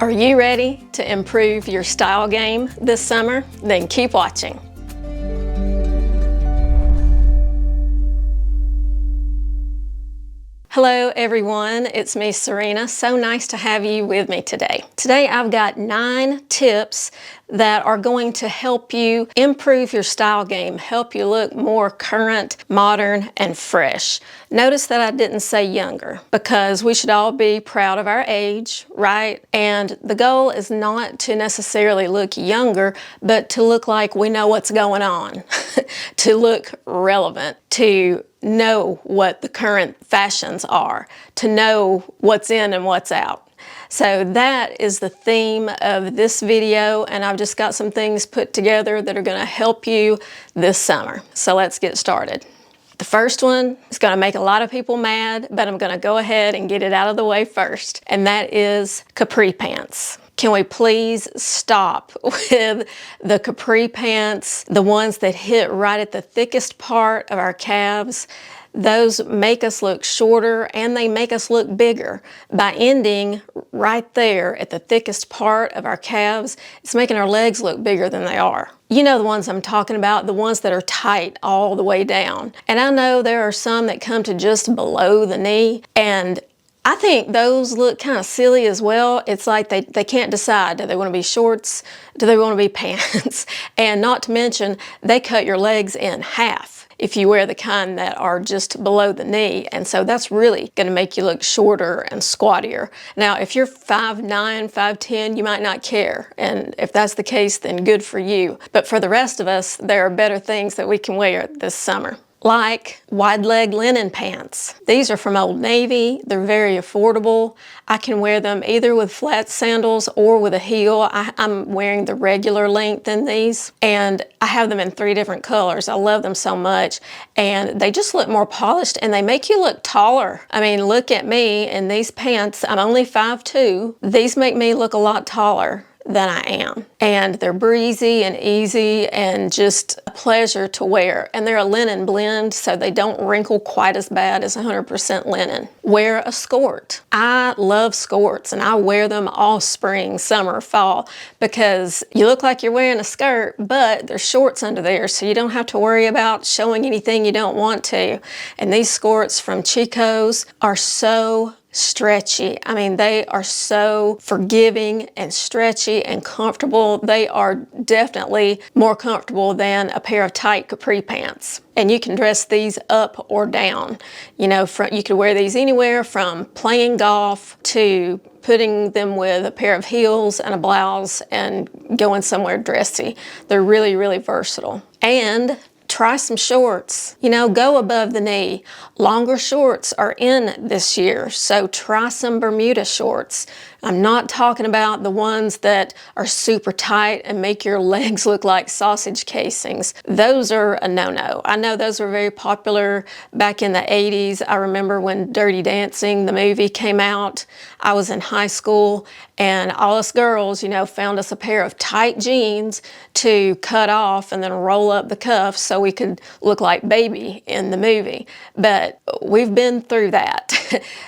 Are you ready to improve your style game this summer? Then keep watching. Hello everyone, it's me Serena. So nice to have you with me today. Today I've got 9 tips that are going to help you improve your style game, help you look more current, modern, and fresh. Notice that I didn't say younger because we should all be proud of our age, right? And the goal is not to necessarily look younger, but to look like we know what's going on, to look relevant, to know what the current fashions are, to know what's in and what's out. So that is the theme of this video, and I've just got some things put together that are going to help you this summer. So let's get started. The first one is going to make a lot of people mad, but I'm going to go ahead and get it out of the way first, and that is capri pants. Can we please stop with the capri pants, the ones that hit right at the thickest part of our calves? Those make us look shorter and they make us look bigger. By ending right there at the thickest part of our calves, it's making our legs look bigger than they are. You know the ones I'm talking about, the ones that are tight all the way down. And I know there are some that come to just below the knee, and I think those look kind of silly as well. It's like they can't decide. Do they want to be shorts? Do they want to be pants? And not to mention, they cut your legs in half if you wear the kind that are just below the knee. And so that's really going to make you look shorter and squattier. Now, if you're 5'9", 5'10", you might not care. And if that's the case, then good for you. But for the rest of us, there are better things that we can wear this summer, like wide leg linen pants. These are from Old Navy. They're very affordable. I can wear them either with flat sandals or with a heel. I'm wearing the regular length in these, and I have them in 3 different colors. I love them so much, and they just look more polished and they make you look taller. I mean, look at me in these pants. I'm only 5'2". These make me look a lot taller than I am. And they're breezy and easy and just a pleasure to wear. And they're a linen blend, so they don't wrinkle quite as bad as 100% linen. Wear a skirt. I love skirts, and I wear them all spring, summer, fall, because you look like you're wearing a skirt, but there's shorts under there, so you don't have to worry about showing anything you don't want to. And these skirts from Chico's are so stretchy. I mean, they are so forgiving and stretchy and comfortable. They are definitely more comfortable than a pair of tight capri pants. And you can dress these up or down. You know, you could wear these anywhere from playing golf to putting them with a pair of heels and a blouse and going somewhere dressy. They're really, really versatile. And try some shorts. You know, go above the knee. Longer shorts are in this year, so try some Bermuda shorts. I'm not talking about the ones that are super tight and make your legs look like sausage casings. Those are a no-no. I know those were very popular back in the 80s. I remember when Dirty Dancing, the movie, came out. I was in high school, and all us girls, you know, found us a pair of tight jeans to cut off and then roll up the cuffs so we could look like Baby in the movie. But we've been through that.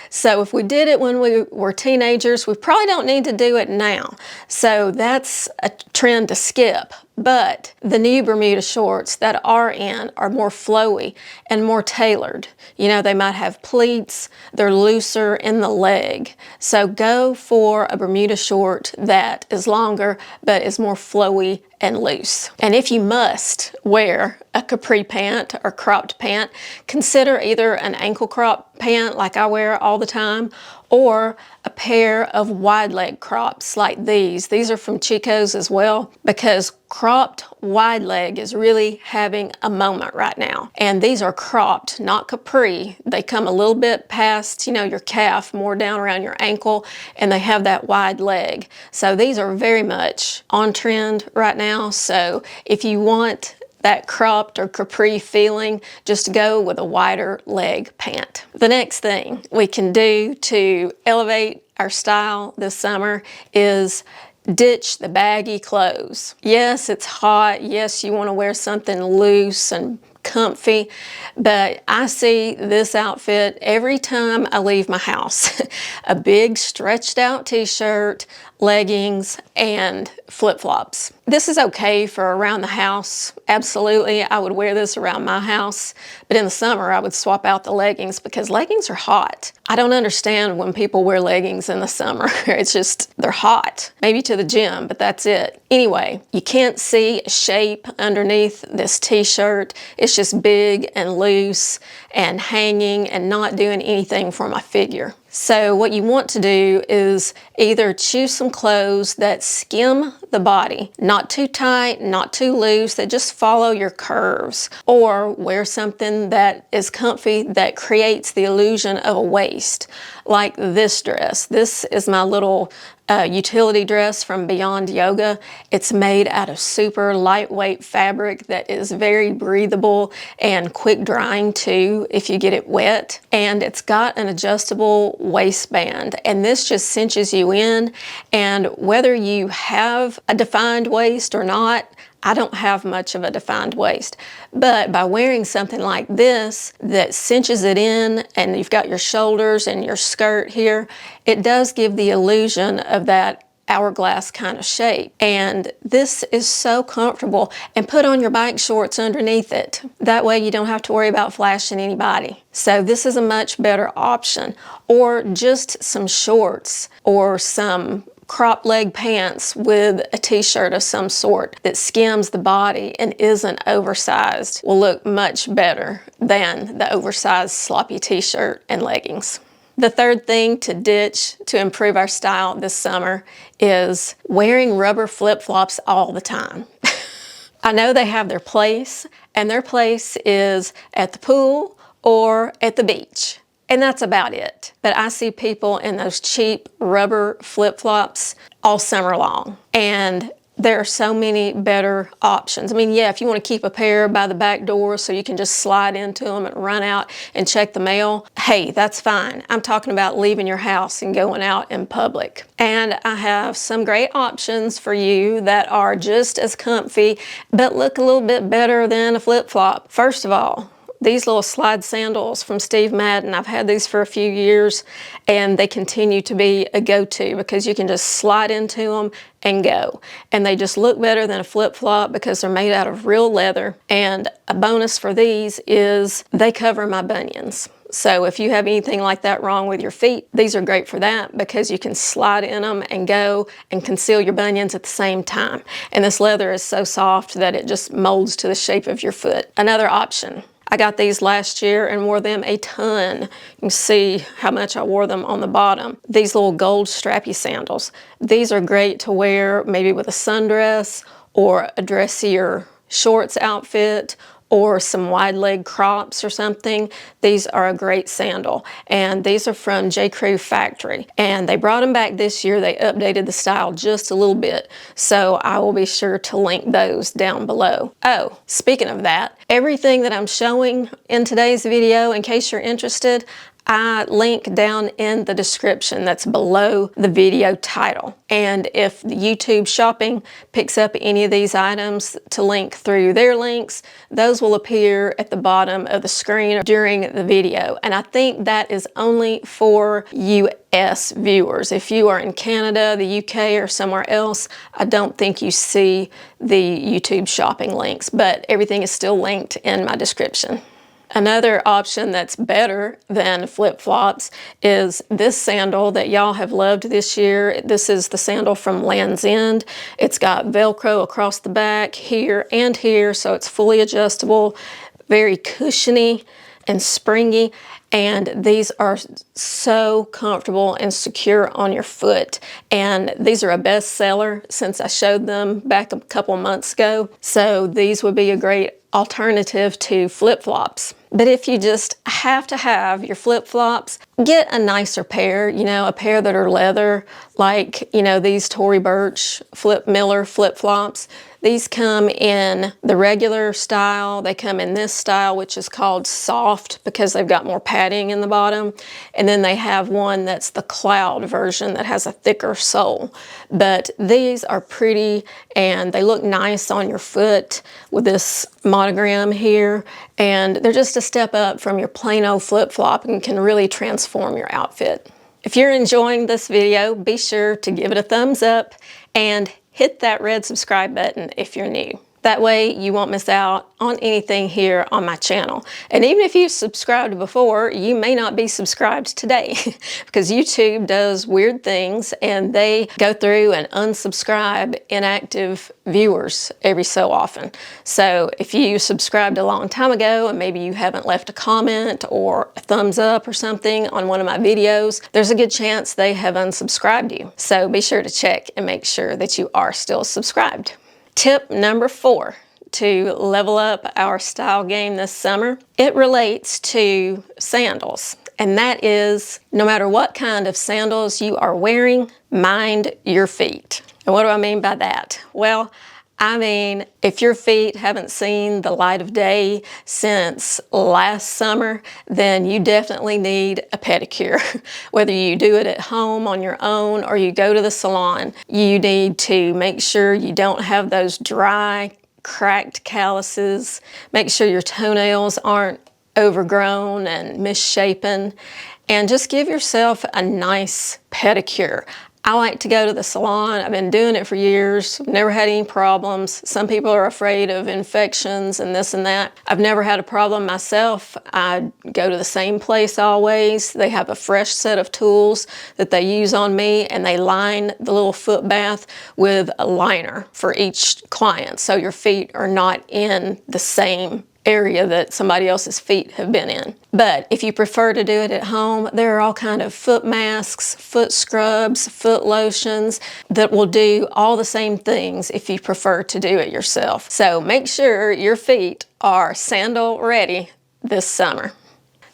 So if we did it when we were teenagers, we probably don't need to do it now. So that's a trend to skip. But the new Bermuda shorts that are in are more flowy and more tailored. You know, they might have pleats, they're looser in the leg. So go for a Bermuda short that is longer but is more flowy and loose. And if you must wear a capri pant or cropped pant, consider either an ankle crop pant like I wear all the time, or a pair of wide leg crops like these. These are from Chico's as well, because cropped wide leg is really having a moment right now. And these are cropped, not capri. They come a little bit past, you know, your calf, more down around your ankle, and they have that wide leg. So these are very much on trend right now. So if you want that cropped or capri feeling, just go with a wider leg pant. The next thing we can do to elevate our style this summer is ditch the baggy clothes. Yes, it's hot. Yes, you want to wear something loose and comfy, but I see this outfit every time I leave my house. A big stretched out t-shirt, leggings, and flip-flops. This is okay for around the house. Absolutely, I would wear this around my house, but in the summer I would swap out the leggings because leggings are hot. I don't understand when people wear leggings in the summer. It's just, they're hot. Maybe to the gym, but that's it. Anyway, you can't see a shape underneath this t-shirt. It's just big and loose and hanging and not doing anything for my figure. So what you want to do is either choose some clothes that skim the body, not too tight, not too loose, that just follow your curves, or wear something that is comfy that creates the illusion of a waist, like this dress. This is my little utility dress from Beyond Yoga. It's made out of super lightweight fabric that is very breathable and quick drying too if you get it wet. And it's got an adjustable waistband, and this just cinches you in. And whether you have a defined waist or not, I don't have much of a defined waist, but by wearing something like this that cinches it in and you've got your shoulders and your skirt here, it does give the illusion of that hourglass kind of shape. And this is so comfortable. And put on your bike shorts underneath it. That way you don't have to worry about flashing anybody. So this is a much better option. Or just some shorts or some crop leg pants with a t-shirt of some sort that skims the body and isn't oversized will look much better than the oversized sloppy t-shirt and leggings. The third thing to ditch to improve our style this summer is wearing rubber flip-flops all the time. I know they have their place, and their place is at the pool or at the beach. And that's about it. But I see people in those cheap rubber flip-flops all summer long. And there are so many better options. I mean, yeah, if you want to keep a pair by the back door so you can just slide into them and run out and check the mail, hey, that's fine. I'm talking about leaving your house and going out in public. And I have some great options for you that are just as comfy, but look a little bit better than a flip-flop. First of all, these little slide sandals from Steve Madden, I've had these for a few years, and they continue to be a go-to because you can just slide into them and go. And they just look better than a flip-flop because they're made out of real leather. And a bonus for these is they cover my bunions. So if you have anything like that wrong with your feet, these are great for that because you can slide in them and go and conceal your bunions at the same time. And this leather is so soft that it just molds to the shape of your foot. Another option. I got these last year and wore them a ton. You can see how much I wore them on the bottom. These little gold strappy sandals. These are great to wear maybe with a sundress or a dressier shorts outfit or some wide leg crops or something. These are a great sandal. And these are from J. Crew Factory. And they brought them back this year. They updated the style just a little bit. So I will be sure to link those down below. Oh, speaking of that, everything that I'm showing in today's video, in case you're interested, I link down in the description that's below the video title. And if the YouTube shopping picks up any of these items to link through their links, those will appear at the bottom of the screen during the video. And I think that is only for US viewers. If you are in Canada, the UK, or somewhere else, I don't think you see the YouTube shopping links, but everything is still linked in my description. Another option that's better than flip-flops is this sandal that y'all have loved this year. This is the sandal from Land's End. It's got Velcro across the back here and here, so it's fully adjustable, very cushiony and springy. And these are so comfortable and secure on your foot. And these are a bestseller since I showed them back a couple months ago. So these would be a great alternative to flip-flops. But if you just have to have your flip-flops, get a nicer pair, you know, a pair that are leather, like, you know, these Tory Burch Miller flip-flops. These come in the regular style. They come in this style, which is called soft because they've got more padding in the bottom. And then they have one that's the cloud version that has a thicker sole. But these are pretty and they look nice on your foot with this monogram here. And they're just a step up from your plain old flip-flop and can really transform your outfit. If you're enjoying this video, be sure to give it a thumbs up and hit that red subscribe button if you're new. That way you won't miss out on anything here on my channel. And even if you've subscribed before, you may not be subscribed today because YouTube does weird things and they go through and unsubscribe inactive viewers every so often. So if you subscribed a long time ago and maybe you haven't left a comment or a thumbs up or something on one of my videos, there's a good chance they have unsubscribed you. So be sure to check and make sure that you are still subscribed. Tip number 4 to level up our style game this summer, it relates to sandals. And that is, no matter what kind of sandals you are wearing, mind your feet. And what do I mean by that? Well, I mean, if your feet haven't seen the light of day since last summer, then you definitely need a pedicure. Whether you do it at home on your own or you go to the salon, you need to make sure you don't have those dry, cracked calluses. Make sure your toenails aren't overgrown and misshapen. And just give yourself a nice pedicure. I like to go to the salon. I've been doing it for years. Never had any problems. Some people are afraid of infections and this and that. I've never had a problem myself. I go to the same place always. They have a fresh set of tools that they use on me, and they line the little foot bath with a liner for each client, so your feet are not in the same area that somebody else's feet have been in. But if you prefer to do it at home, there are all kinds of foot masks, foot scrubs, foot lotions that will do all the same things if you prefer to do it yourself. So make sure your feet are sandal ready this summer.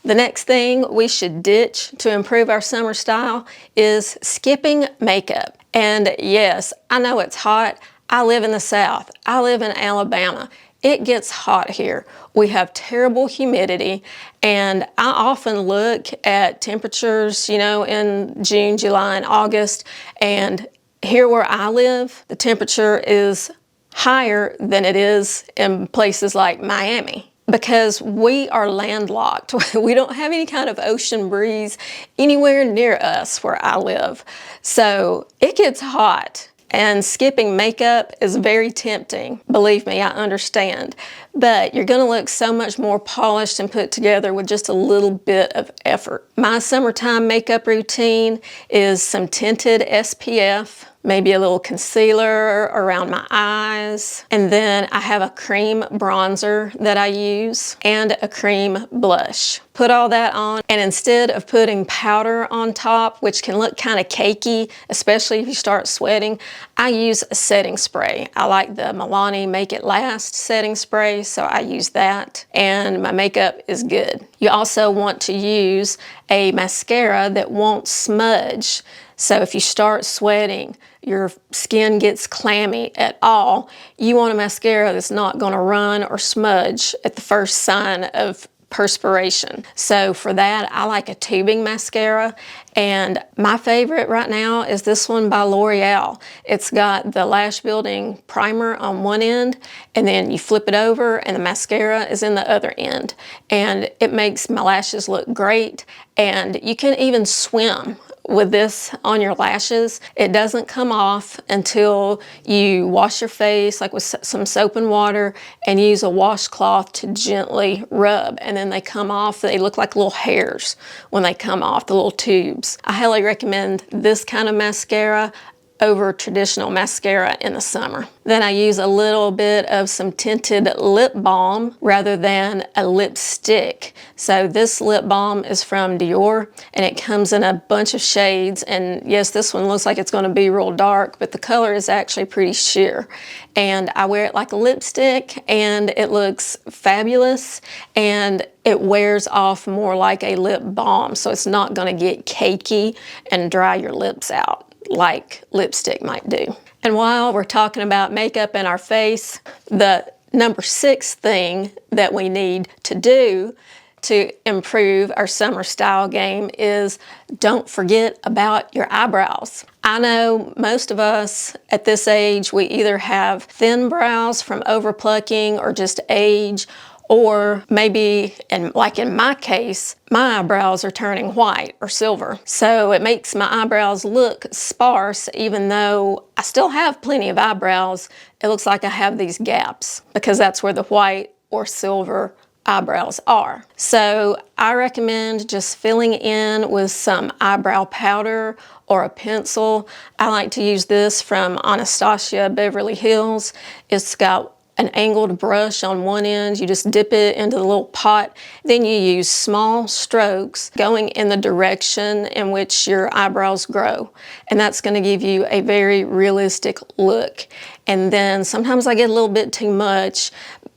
The next thing we should ditch to improve our summer style is skipping makeup. And yes, I know it's hot. I live in the South. I live in Alabama. It gets hot here. We have terrible humidity, and I often look at temperatures, you know, in June, July, and August, and here where I live, the temperature is higher than it is in places like Miami because we are landlocked. We don't have any kind of ocean breeze anywhere near us where I live. So it gets hot. And skipping makeup is very tempting. Believe me, I understand. But you're gonna look so much more polished and put together with just a little bit of effort. My summertime makeup routine is some tinted SPF, maybe a little concealer around my eyes, and then I have a cream bronzer that I use and a cream blush. Put all that on, and instead of putting powder on top, which can look kind of cakey, especially if you start sweating, I use a setting spray. I like the Milani Make It Last setting spray, so I use that, and my makeup is good. You also want to use a mascara that won't smudge. So if you start sweating, your skin gets clammy at all, you want a mascara that's not going to run or smudge at the first sign of perspiration. So for that, I like a tubing mascara, and my favorite right now is this one by L'Oreal. It's got the lash building primer on one end, and then you flip it over and the mascara is in the other end, and it makes my lashes look great. And you can even swim with this on your lashes. It doesn't come off until you wash your face like with some soap and water and use a washcloth to gently rub, and then they come off. They look like little hairs when they come off, the little tubes. I highly recommend this kind of mascara over traditional mascara in the summer. Then I use a little bit of some tinted lip balm rather than a lipstick. So this lip balm is from Dior, and it comes in a bunch of shades, and yes, this one looks like it's going to be real dark, but the color is actually pretty sheer. And I wear it like a lipstick, and it looks fabulous, and it wears off more like a lip balm, so it's not going to get cakey and dry your lips out like lipstick might do. And while we're talking about makeup in our face, the number 6 thing that we need to do to improve our summer style game is don't forget about your eyebrows. I know most of us at this age, we either have thin brows from overplucking or just age, or maybe, and like in my case, my eyebrows are turning white or silver. So it makes my eyebrows look sparse even though I still have plenty of eyebrows. It looks like I have these gaps because that's where the white or silver eyebrows are. So I recommend just filling in with some eyebrow powder or a pencil. I like to use this from Anastasia Beverly Hills. It's got an angled brush on one end. You just dip it into the little pot. Then you use small strokes going in the direction in which your eyebrows grow. And that's going to give you a very realistic look. And then sometimes I get a little bit too much,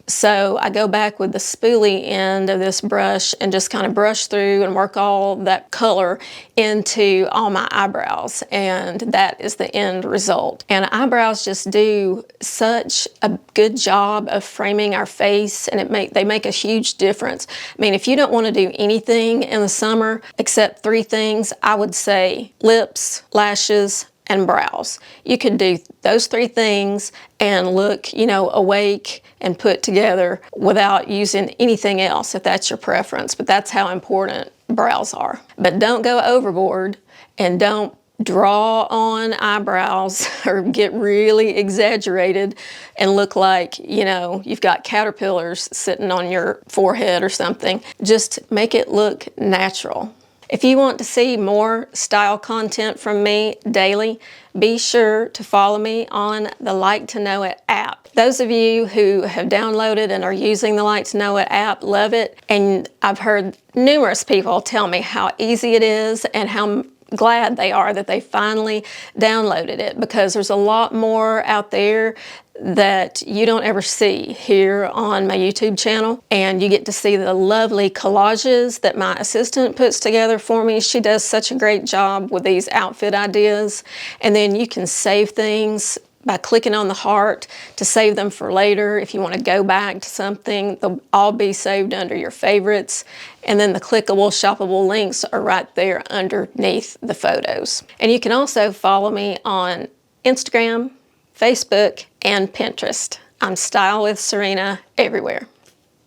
so I go back with the spoolie end of this brush and just kind of brush through and work all that color into all my eyebrows. And that is the end result. And eyebrows just do such a good job of framing our face, and they make a huge difference. I mean, if you don't want to do anything in the summer except 3 things, I would say lips, lashes, and brows. You could do those 3 things and look, you know, awake and put together without using anything else if that's your preference. But that's how important brows are. But don't go overboard and don't draw on eyebrows or get really exaggerated and look like, you know, you've got caterpillars sitting on your forehead or something. Just make it look natural. If you want to see more style content from me daily, be sure to follow me on the Like to Know It app. Those of you who have downloaded and are using the Like to Know It app love it, and I've heard numerous people tell me how easy it is and how glad they are that they finally downloaded it, because there's a lot more out there that you don't ever see here on my YouTube channel. And you get to see the lovely collages that my assistant puts together for me. She does such a great job with these outfit ideas. And then you can save things by clicking on the heart to save them for later. If you want to go back to something, they'll all be saved under your favorites. And then the clickable, shoppable links are right there underneath the photos. And you can also follow me on Instagram, Facebook, and Pinterest. I'm Style with Serena everywhere.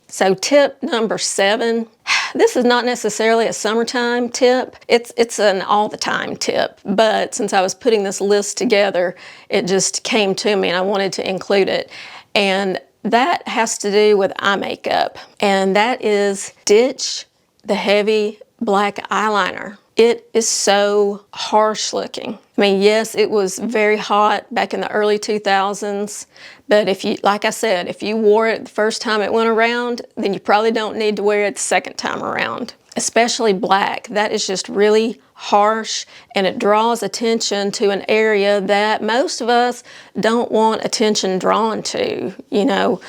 So tip number 7, this is not necessarily a summertime tip. It's an all the time tip, but since I was putting this list together, it just came to me and I wanted to include it. And that has to do with eye makeup, and that is ditch the heavy black eyeliner. It is so harsh looking. I mean, yes, it was very hot back in the early 2000s, but if you, like I said, if you wore it the first time it went around, then you probably don't need to wear it the second time around. Especially black. That is just really harsh, and it draws attention to an area that most of us don't want attention drawn to. You know,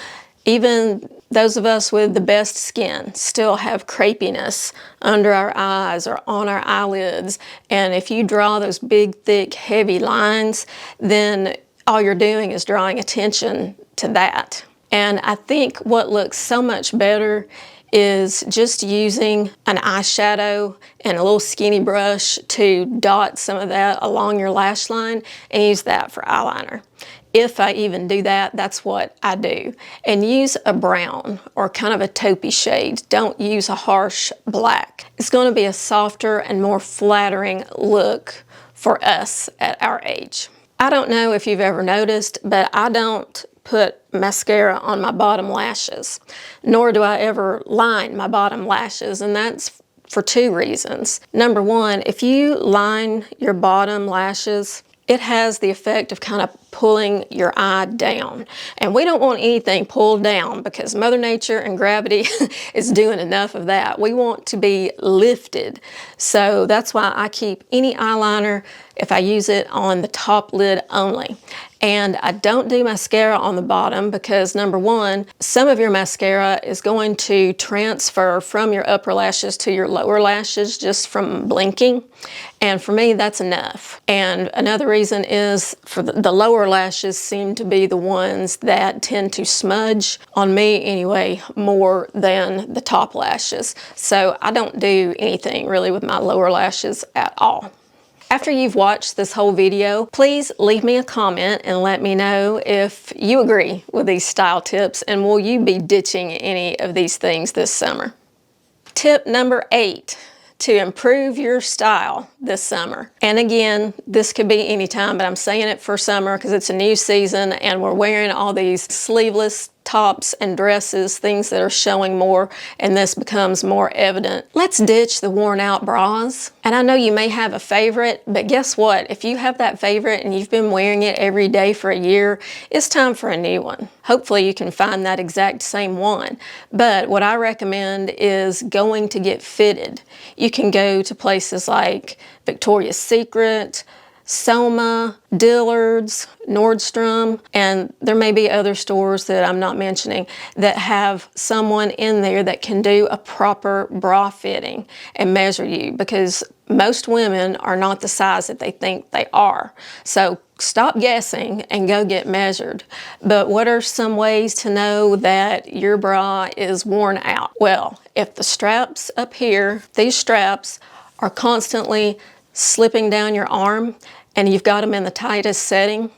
even those of us with the best skin still have crepiness under our eyes or on our eyelids. And if you draw those big, thick, heavy lines, then all you're doing is drawing attention to that. And I think what looks so much better is just using an eyeshadow and a little skinny brush to dot some of that along your lash line and use that for eyeliner. If I even do that, that's what I do. And use a brown or kind of a taupey shade. Don't use a harsh black. It's going to be a softer and more flattering look for us at our age. I don't know if you've ever noticed, but I don't put mascara on my bottom lashes, nor do I ever line my bottom lashes, and that's for 2 reasons. Number 1, if you line your bottom lashes, it has the effect of kind of pulling your eye down. And we don't want anything pulled down because Mother Nature and gravity is doing enough of that. We want to be lifted. So that's why I keep any eyeliner, if I use it, on the top lid only. And I don't do mascara on the bottom because, number 1, some of your mascara is going to transfer from your upper lashes to your lower lashes just from blinking. And for me, that's enough. And another reason is for the lower lashes seem to be the ones that tend to smudge, on me anyway, more than the top lashes. So I don't do anything really with my lower lashes at all. After you've watched this whole video, please leave me a comment and let me know if you agree with these style tips and will you be ditching any of these things this summer. Tip number 8 to improve your style this summer. And again, this could be any time, but I'm saying it for summer because it's a new season and we're wearing all these sleeveless tops and dresses, things that are showing more, and this becomes more evident. Let's ditch the worn out bras. And I know you may have a favorite, but guess what? If you have that favorite and you've been wearing it every day for a year, it's time for a new one. Hopefully you can find that exact same one. But what I recommend is going to get fitted. You can go to places like Victoria's Secret, Soma, Dillard's, Nordstrom, and there may be other stores that I'm not mentioning that have someone in there that can do a proper bra fitting and measure you, because most women are not the size that they think they are. So stop guessing and go get measured. But what are some ways to know that your bra is worn out? Well, if the straps up here, these straps, are constantly slipping down your arm and you've got them in the tightest setting,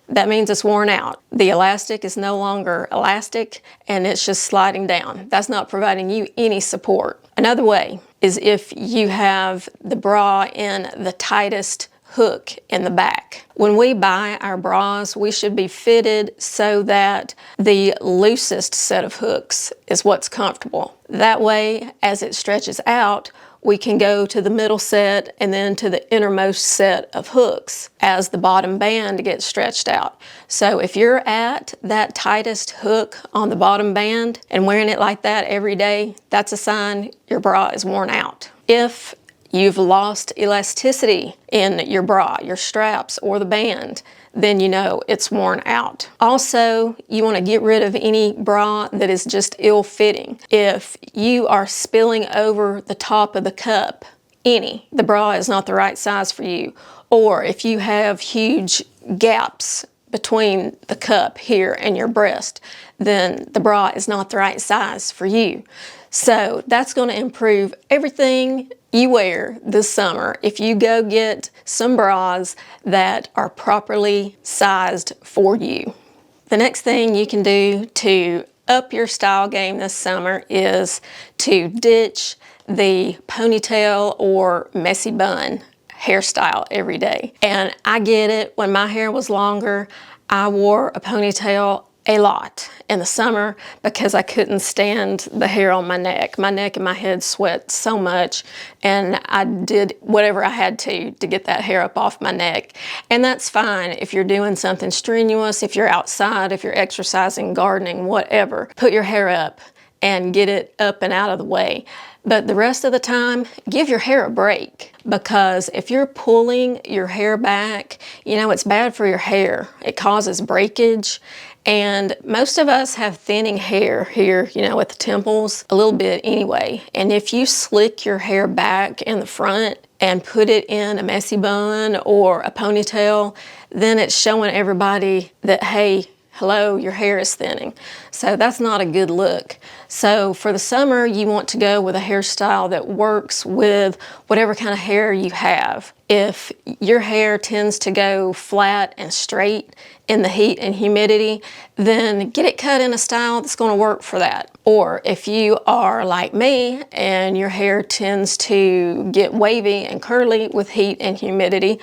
that means it's worn out. The elastic is no longer elastic and it's just sliding down. That's not providing you any support. Another way is if you have the bra in the tightest hook in the back. When we buy our bras, we should be fitted so that the loosest set of hooks is what's comfortable. That way, as it stretches out, we can go to the middle set and then to the innermost set of hooks as the bottom band gets stretched out. So if you're at that tightest hook on the bottom band and wearing it like that every day, that's a sign your bra is worn out. If you've lost elasticity in your bra, your straps, or the band, then you know it's worn out. Also, you want to get rid of any bra that is just ill-fitting. If you are spilling over the top of the cup, the bra is not the right size for you. Or if you have huge gaps between the cup here and your breast, then the bra is not the right size for you. So that's going to improve everything you wear this summer if you go get some bras that are properly sized for you. The next thing you can do to up your style game this summer is to ditch the ponytail or messy bun hairstyle every day. And I get it, when my hair was longer, I wore a ponytail a lot in the summer because I couldn't stand the hair on my neck. My neck and my head sweat so much, and I did whatever I had to get that hair up off my neck. And that's fine if you're doing something strenuous, if you're outside, if you're exercising, gardening, whatever. Put your hair up and get it up and out of the way. But the rest of the time, give your hair a break, because if you're pulling your hair back, you know, it's bad for your hair. It causes breakage. And most of us have thinning hair here, you know, at the temples, a little bit anyway. And if you slick your hair back in the front and put it in a messy bun or a ponytail, then it's showing everybody that, hey, hello, your hair is thinning. So that's not a good look. So for the summer, you want to go with a hairstyle that works with whatever kind of hair you have. If your hair tends to go flat and straight in the heat and humidity, then get it cut in a style that's going to work for that. Or if you are like me and your hair tends to get wavy and curly with heat and humidity,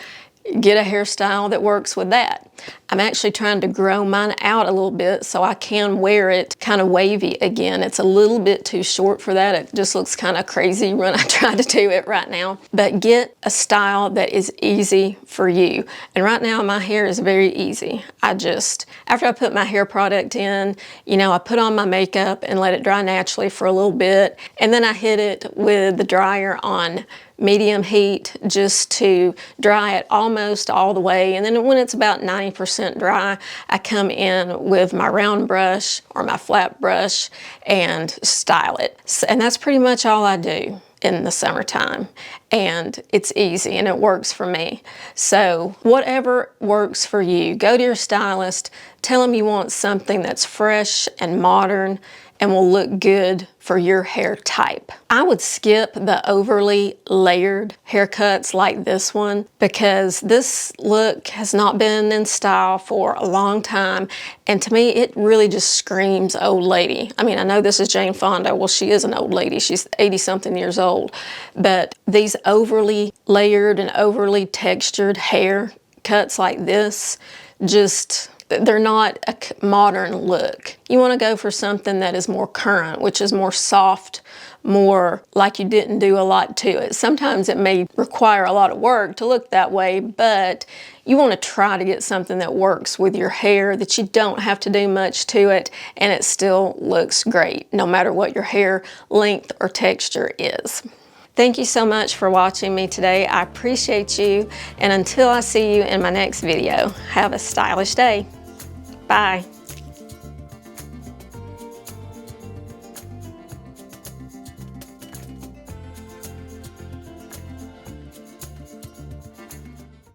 get a hairstyle that works with that. I'm actually trying to grow mine out a little bit so I can wear it kind of wavy again. It's a little bit too short for that. It just looks kind of crazy when I try to do it right now. But get a style that is easy for you. And right now my hair is very easy. After I put my hair product in, you know, I put on my makeup and let it dry naturally for a little bit. And then I hit it with the dryer on medium heat just to dry it almost all the way. And then when it's about 90% dry, I come in with my round brush or my flat brush and style it. And that's pretty much all I do in the summertime. And it's easy and it works for me. So whatever works for you, go to your stylist, tell them you want something that's fresh and modern and will look good for your hair type. I would skip the overly layered haircuts like this one because this look has not been in style for a long time, and to me it really just screams old lady. I mean, I know this is Jane Fonda. Well, she is an old lady. She's 80 something years old, but these overly layered and overly textured hair cuts like this, just, they're not a modern look. You want to go for something that is more current, which is more soft, more like you didn't do a lot to it. Sometimes it may require a lot of work to look that way, but you want to try to get something that works with your hair, that you don't have to do much to it, and it still looks great, no matter what your hair length or texture is. Thank you so much for watching me today. I appreciate you, and until I see you in my next video, have a stylish day. Bye.